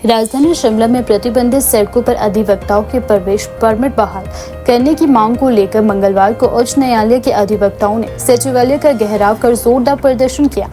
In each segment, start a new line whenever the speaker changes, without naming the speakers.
राजधानी शिमला में प्रतिबंधित सड़कों पर अधिवक्ताओं के प्रवेश परमिट बहाल करने की मांग को लेकर मंगलवार को उच्च न्यायालय के अधिवक्ताओं ने सचिवालय का घेराव कर जोरदार प्रदर्शन किया।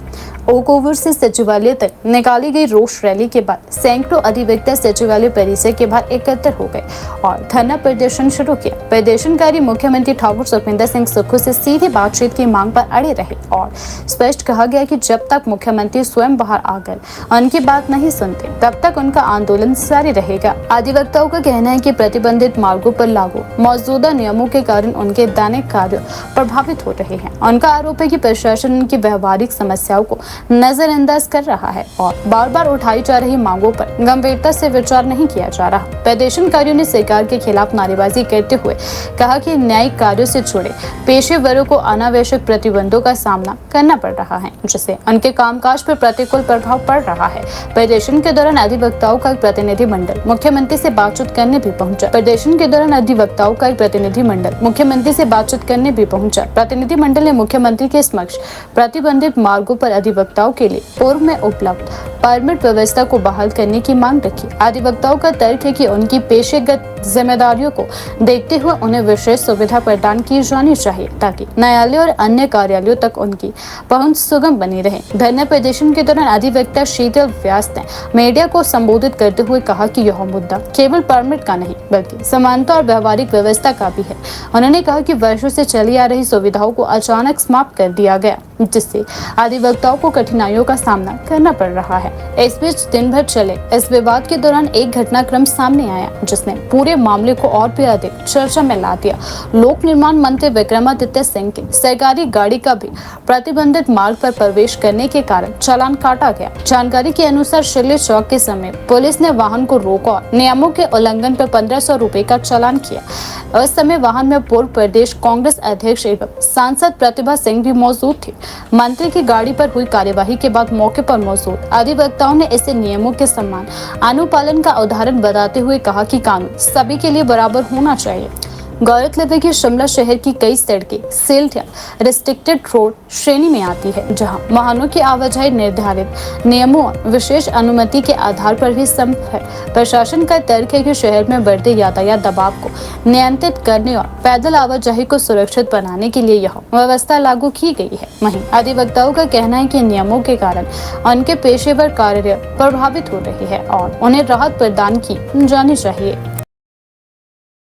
ओक ओवर से सचिवालय तक निकाली गई रोष रैली के बाद सैकड़ों अधिवक्ता सचिवालय परिसर के बाहर एकत्र हो गए और धरना प्रदर्शन शुरू किया। प्रदर्शनकारी मुख्यमंत्री ठाकुर सुखविंदर सिंह सुक्खू से सीधी बातचीत की मांग पर अड़े रहे और स्पष्ट कहा गया कि जब तक मुख्यमंत्री स्वयं बाहर आकर उनकी बात नहीं सुनते तब तक उनका आंदोलन जारी रहेगा। अधिवक्ताओं का कहना है कि प्रतिबंधित मार्गों पर लागू मौजूदा नियमों के कारण उनके दैनिक कार्य प्रभावित हो रहे हैं। उनका आरोप है कि प्रशासन उनकी व्यवहारिक समस्याओं को नजरअंदाज कर रहा है और बार बार उठाई जा रही मांगों पर गंभीरता से विचार नहीं किया जा रहा। प्रदर्शनकारियों ने सरकार के खिलाफ नारेबाजी करते हुए कहा कि न्यायिक कार्यों से जुड़े पेशेवरों को अनावश्यक प्रतिबंधों का सामना करना पड़ रहा है, जिससे उनके कामकाज पर प्रतिकूल प्रभाव पड़ रहा है। प्रदर्शन के दौरान अधिवक्ताओं का एक प्रतिनिधिमंडल मुख्यमंत्री से बातचीत करने भी पहुंचा। प्रदर्शन के दौरान अधिवक्ताओं का एक प्रतिनिधिमंडल मुख्यमंत्री से बातचीत करने भी पहुंचा। प्रतिनिधिमंडल ने मुख्यमंत्री के समक्ष प्रतिबंधित मार्गों पर अधिवक्ताओं के लिए पूर्व में उपलब्ध परमिट व्यवस्था को बहाल करने की मांग रखी। अधिवक्ताओं का तर्क है कि उनकी पेशेगत जिम्मेदारियों को देखते हुए उन्हें विशेष सुविधा प्रदान की जानी चाहिए ताकि न्यायालय और अन्य कार्यालयों तक उनकी पहुंच सुगम बनी रहे। धरना प्रदर्शन के दौरान अधिवक्ता शीतल व्यास ने मीडिया को संबोधित करते हुए कहा कि यह मुद्दा केवल परमिट का नहीं बल्कि समानता और व्यवहारिक व्यवस्था का भी है। उन्होंने कहा कि वर्षों से चली आ रही सुविधाओं को अचानक समाप्त कर दिया गया, जिससे अधिवक्ताओं को कठिनाइयों का सामना करना पड़ रहा है। इस बीच दिन भर चले इस विवाद के दौरान एक घटनाक्रम सामने आया जिसने पूरे मामले को और भी अधिक चर्चा में ला दिया। लोक निर्माण मंत्री विक्रमादित्य सिंह की सरकारी गाड़ी का भी प्रतिबंधित मार्ग पर प्रवेश करने के कारण चालान काटा गया। जानकारी के अनुसार शिल्ले चौक के समय पुलिस ने वाहन को रोका और नियमों के उल्लंघन पर 1500 रुपए का चालान किया। उस समय वाहन में पूर्व प्रदेश कांग्रेस अध्यक्ष एवं सांसद प्रतिभा सिंह भी मौजूद थी। मंत्री की गाड़ी पर हुई कार्यवाही के बाद मौके पर मौजूद अधिवक्ताओं ने इसे नियमों के समान अनुपालन का उदाहरण बताते हुए कहा कि कानून सभी के लिए बराबर होना चाहिए। गौरतलब है कि शिमला शहर की कई सड़कें सील्ड या रिस्ट्रिक्टेड रोड श्रेणी में आती है, जहां वाहनों की आवाजाही निर्धारित नियमों और विशेष अनुमति के आधार पर ही संभव है। प्रशासन का तर्क है कि शहर में बढ़ते यातायात दबाव को नियंत्रित करने और पैदल आवाजाही को सुरक्षित बनाने के लिए यह व्यवस्था लागू की गई है। वहीं अधिवक्ताओं का कहना है कि नियमों के कारण उनके पेशेवर कार्य प्रभावित हो रहे हैं और उन्हें राहत प्रदान की जानी चाहिए।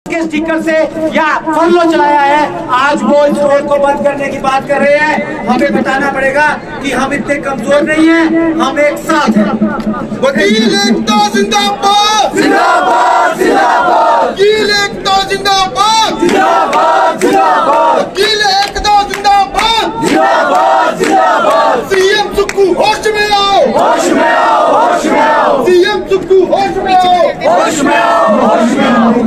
के स्टिकर से या फॉलो चलाया है, आज वो इस रोड को बंद करने की बात कर रहे हैं। हमें बताना पड़ेगा कि हम इतने कमजोर नहीं हैं, हम एक साथ हैं।
वकील एकता जिंदाबाद
जिंदाबाद जिंदाबाद,
वकील एकता जिंदाबाद
जिंदाबाद जिंदाबाद,
वकील एकता जिंदाबाद
जिंदाबाद जिंदाबाद।
सीएम सुक्खू होश में आओ,
होश में आओ, होश में आओ,
सीएम सुक्खू होश में आओ,
होश में आओ, होश में आओ।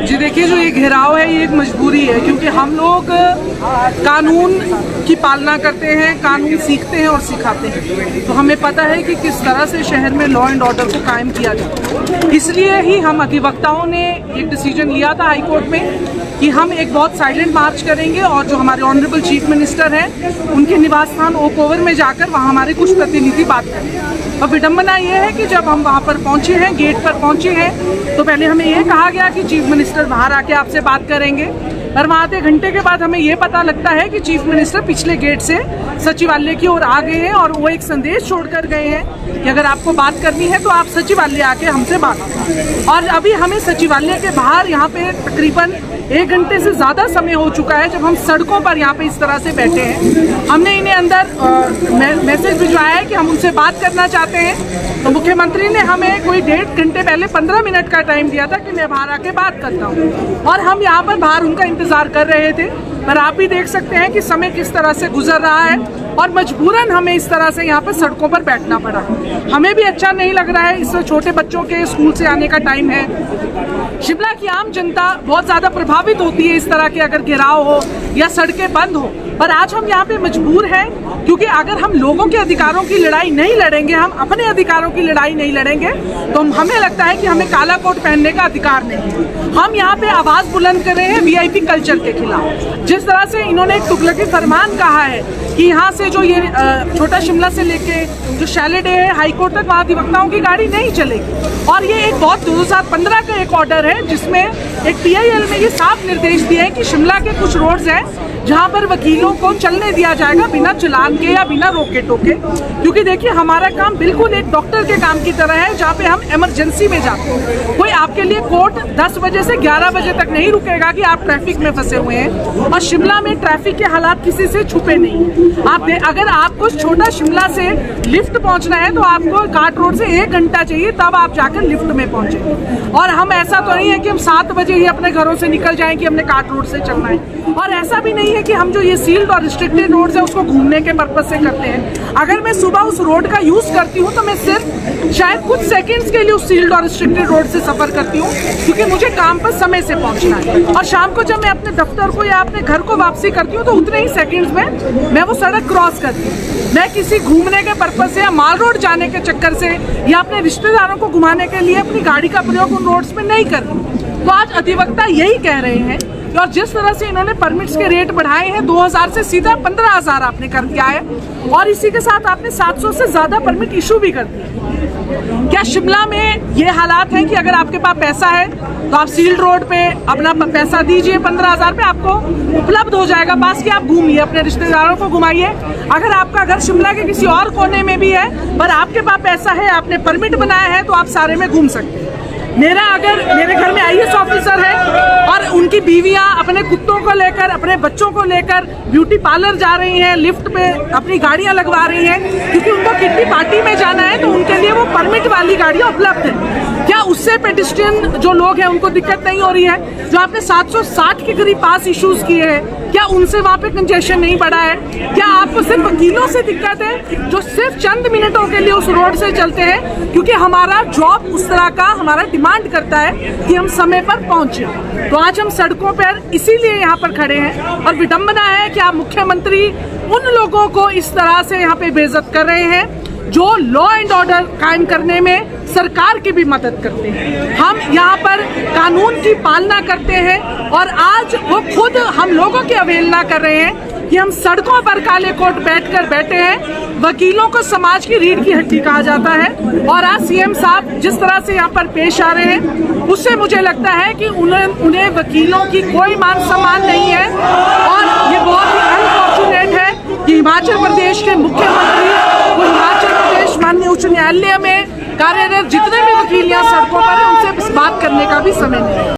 जी देखिए, जो ये घेराव है ये एक मजबूरी है, क्योंकि हम लोग कानून की पालना करते हैं, कानून सीखते हैं और सिखाते हैं, तो हमें पता है कि किस तरह से शहर में लॉ एंड ऑर्डर को कायम किया जाता है। इसलिए ही हम अधिवक्ताओं ने एक डिसीजन लिया था हाई कोर्ट में कि हम एक बहुत साइलेंट मार्च करेंगे और जो हमारे ऑनरेबल चीफ मिनिस्टर हैं उनके निवास स्थान ओक ओवर में जाकर वहाँ हमारे कुछ प्रतिनिधि बात करेंगे। और विडम्बना ये है कि जब हम वहाँ पर पहुँचे हैं, गेट पर पहुँचे हैं, तो पहले हमें ये कहा गया कि चीफ मिनिस्टर बाहर आके आपसे बात करेंगे, पर वहाँ आधे घंटे के बाद हमें ये पता लगता है कि चीफ मिनिस्टर पिछले गेट से सचिवालय की ओर आ गए हैं और वो एक संदेश छोड़कर गए हैं कि अगर आपको बात करनी है तो आप सचिवालय आके हमसे बात करें। और अभी हमें सचिवालय के बाहर यहाँ पे तकरीबन 1 घंटे से ज़्यादा समय हो चुका है जब हम सड़कों पर यहाँ पे इस तरह से बैठे हैं। हमने इन्हें अंदर मैसेज भिजवाया है कि हम उनसे बात करना चाहते हैं, तो मुख्यमंत्री ने हमें कोई 1.5 घंटे पहले 15 मिनट का टाइम दिया था कि मैं बाहर आके बात करता हूँ, और हम यहाँ पर बाहर उनका इंतजार कर रहे थे। पर आप भी देख सकते हैं कि समय किस तरह से गुजर रहा है और मजबूरन हमें इस तरह से यहाँ पर सड़कों पर बैठना पड़ा। हमें भी अच्छा नहीं लग रहा है, इससे छोटे बच्चों के स्कूल से आने का टाइम है। शिमला की आम जनता बहुत ज़्यादा प्रभावित होती है इस तरह के अगर घेराव हो या सड़कें बंद हो, पर आज हम यहाँ पे मजबूर हैं क्योंकि अगर हम लोगों के अधिकारों की लड़ाई नहीं लड़ेंगे, हम अपने अधिकारों की लड़ाई नहीं लड़ेंगे, तो हमें लगता है कि हमें काला कोट पहनने का अधिकार नहीं है। हम यहाँ पे आवाज बुलंद कर रहे हैं वीआईपी कल्चर के खिलाफ। जिस तरह से इन्होंने एक तुगलकी फरमान कहा है कि यहाँ से जो ये छोटा शिमला से लेके जो शैले डे है हाईकोर्ट तक, वहाँ अधिवक्ताओं की गाड़ी नहीं चलेगी। और ये एक बहुत 2015 का एक ऑर्डर है जिसमें एक PIL में ये साफ निर्देश दिए हैं कि शिमला के कुछ रोड्स हैं जहाँ पर वकीलों को चलने दिया जाएगा बिना चालान के या बिना रोके टोके। क्योंकि देखिए हमारा काम बिल्कुल एक डॉक्टर के काम की तरह है, जहाँ पे हम इमरजेंसी में जाते हैं। कोई आपके लिए कोर्ट 10 बजे से 11 बजे तक नहीं रुकेगा कि आप ट्रैफिक में फंसे हुए हैं। और शिमला में ट्रैफिक के हालात किसी से छुपे नहीं है। अगर आपको छोटा शिमला से लिफ्ट पहुंचना है तो आपको घाट रोड से 1 घंटा चाहिए, तब आप जाकर लिफ्ट में पहुंचे। और हम ऐसा तो नहीं है कि हम 7 बजे ही अपने घरों से निकल जाएं कि हमने घाट रोड से चलना है। और ऐसा भी नहीं है कि हम जो ये सील्ड और रिस्ट्रिक्टेड रोड्स है उसको घूमने के पर्पज से करते हैं। अगर मैं सुबह उस रोड का यूज करती हूँ तो मैं सिर्फ शायद कुछ सेकंड्स के लिए उस सील्ड और रिस्ट्रिक्टेड रोड से सफर करती हूँ, क्योंकि मुझे काम पर समय से पहुंचना है। और शाम को जब मैं अपने दफ्तर को या अपने घर को वापसी करती हूँ तो उतने ही सेकंड्स में मैं वो सड़क क्रॉस करती हूँ। मैं किसी घूमने के पर्पज से या माल रोड जाने के चक्कर से या अपने रिश्तेदारों को घुमाने के लिए अपनी गाड़ी का प्रयोग उन रोड्स में नहीं करती। तो आज अधिवक्ता यही कह रहे हैं। और जिस तरह से इन्होंने परमिट्स के रेट बढ़ाए हैं 2000 से सीधा 15,000 आपने कर दिया है, और इसी के साथ आपने 700 से ज्यादा परमिट इशू भी कर दिए। क्या शिमला में ये हालात है कि अगर आपके पास पैसा है तो आप सील्ड रोड पे अपना पैसा दीजिए, 15,000 पे आपको उपलब्ध हो जाएगा, पास कि आप घूमिए, अपने रिश्तेदारों को घुमाइए। अगर आपका घर शिमला के किसी और कोने में भी है पर आपके पास पैसा है, आपने परमिट बनाया है, तो आप सारे में घूम सकते हैं। अगर मेरे घर में IAS ऑफिसर है और उनकी बीवियां अपने कुत्तों को लेकर, अपने बच्चों को लेकर ब्यूटी पार्लर जा रही हैं, लिफ्ट पे अपनी गाड़ियां लगवा रही हैं क्योंकि उनको किट्टी पार्टी में जाना है, तो उनके लिए वो परमिट वाली गाड़ियां उपलब्ध है। क्या उससे पेडिस्ट्रियन जो लोग हैं उनको दिक्कत नहीं हो रही है? जो आपने 760 के करीब पास इश्यूज किए हैं, क्या उनसे वहाँ पे कंजेशन नहीं बढ़ा है? क्या आपको सिर्फ वकीलों से दिक्कत है जो सिर्फ चंद मिनटों के लिए उस रोड से चलते हैं? क्योंकि हमारा जॉब उस तरह का हमारा डिमांड करता है कि हम समय पर पहुंचे। तो आज हम सड़कों पर इसीलिए यहाँ पर खड़े हैं, और विडंबना है कि आप मुख्यमंत्री उन लोगों को इस तरह से यहाँ पे बेइज्जत कर रहे हैं जो लॉ एंड ऑर्डर कायम करने में सरकार की भी मदद करते हैं। हम यहाँ पर कानून की पालना करते हैं, और आज वो खुद हम लोगों की अवहेलना कर रहे हैं कि हम सड़कों पर काले कोट बैठे हैं। वकीलों को समाज की रीढ़ की हड्डी कहा जाता है, और आज CM साहब जिस तरह से यहाँ पर पेश आ रहे हैं उससे मुझे लगता है कि उन्हें वकीलों की कोई मान सम्मान नहीं है। और ये बहुत ही अनफॉर्चुनेट है कि हिमाचल प्रदेश के मुख्यमंत्री और हिमाचल प्रदेश माननीय उच्च न्यायालय में कार्यरत जितने भी वकील यहाँ सड़कों पर हैं, उनसे इस बात करने का भी समय नहीं है।